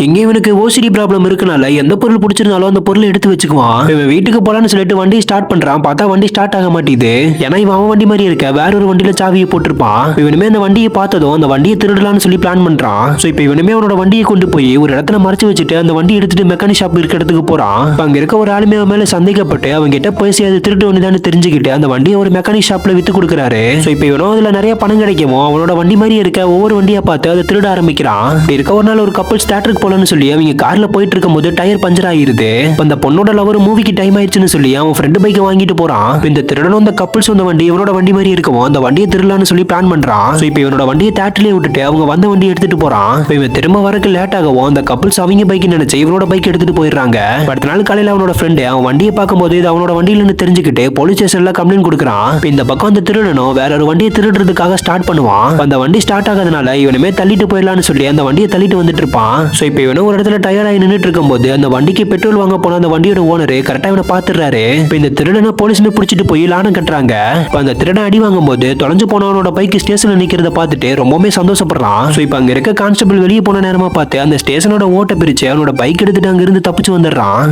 எங்க இவனுக்கு OCD problem இருக்கனால எந்த பொருள் பிடிச்சிருந்தாலும் அந்த பொருளை எடுத்து வச்சுக்குவான். இவன் வீட்டுக்கு போலான்னு சொல்லிட்டு வண்டி ஸ்டார்ட் பண்றான். பார்த்தா வண்டி ஸ்டார்ட் ஆக மாட்டேது. ஏன்னா இவன் அவன் வண்டி மாதிரி இருக்க வேற ஒரு வண்டியில சாவியை போட்டிருப்பான். இவனுமே அந்த வண்டியை பார்த்ததும் அந்த வண்டியை திருடலாம்னு சொல்லி பிளான் பண்றான். சோ இப்போ இவனுமே அவனோட வண்டியை கொண்டு போய் ஒரு இடத்துல மறைச்சு வச்சுட்டு அந்த வண்டி எடுத்துட்டு மெக்கானிக் ஷாப் இருக்க இடத்துக்கு போறான். அங்க இருக்க ஒரு ஆளுமே அவன் மேல சந்தேகப்பட்டு அவங்க கிட்ட பேசி அது திருட்டு வண்டிதான்னு தெரிஞ்சுக்கிட்டு அந்த வண்டியை ஒரு மெக்கானிக் ஷாப்ல வித்து கொடுக்குறாரு. சோ இப்போ இவனும் அதுல நிறைய பணம் கிடைக்கும். அவனோட வண்டி மாதிரி இருக்க ஒவ்வொரு வண்டியா பார்த்து அதை திருட ஆரம்பிக்கிறான். இப்படி இருக்க ஒரு நாள் ஒரு கப்பல் தியேட்டருக்கு போலான்னு சொல்லி அவங்க கார்ல போயிட்டு இருக்கும்போது டயர் பஞ்சர் ஆயிருது. அந்த பொண்ணோட லவர் மூவிக்கு டைம் ஆயிடுச்சுன்னு சொல்லி அவன் ஃப்ரெண்டு பைக்கை வாங்கிட்டு போறான். இந்த திருடனும் அந்த கப்பல்ஸ் வந்த வண்டி இவனோட வண்டி மாதிரி இருக்கும். அந்த வண்டியை திருடலான்னு சொல்லி பிளான் பண்றான். சோ இப்போ இவனோட வண்டியை தியேட்டர்லயே விட்டுட்டு அவங்க வந்த வண்டி எடுத்துட்டு போறான். இவன் திரும்ப வரக்கு லேட் ஆகவும் அந்த கப்பல்ஸ் அவங்க பைக் நினைச்சு இவனோட பைக் எடுத்துட்டு போயிடுறாங்க. அடுத்த நாள் காலையில அவனோட ஃப்ரெண்டு அவன் வண்டியை பார்க்கும்போது இது அவனோட வண்டியில தெரிஞ்சுக்கிட்டு போலீஸ் ஸ்டேஷன்ல கம்ப்ளைண்ட் கொடுக்குறான். இந்த பக்கம் அந்த திருடனும் வேற ஒரு வண்டியை திருடுறதுக்காக ஸ்டார்ட் பண்ணுவான். அந்த வண்டி ஸ்டார்ட் ஆகாதனால இவனுமே தள்ளிட்டு போயிடலான்னு சொல்லி அந்த வண்டியை தள்ளிட்டு வந்துட்டு இருப்பான். சோ இப்போ இவனும் ஒரு இடத்துல டயர் ஆகி நின்றுட்டு இருக்கும்போது அந்த வண்டிக்கு பெட்ரோல் வாங்க போன அந்த வண்டியோட ஓனர் கரெக்டா இவனை பாத்துறாரு. இப்போ இந்த திருடனை போலீஸ்ல பிடிச்சிட்டு போய் லானம் கட்டுறாங்க. இப்போ அந்த திருடன் அடி வாங்கும்போது தொலைஞ்சு போனவனோட பைக் ஸ்டேஷன்ல நிக்கிறத பார்த்துட்டு ரொம்பவே சந்தோஷப்படுறான். சோ இப்போ அங்க இருக்க கான்ஸ்டபிள் வெளியே போன நேரமா பார்த்து அந்த ஸ்டேஷனோட ஓட்ட பிரிச்சு அவனோட பைக் எடுத்துட்டு அங்க இருந்து தப்பிச்சு வந்துடுறான்.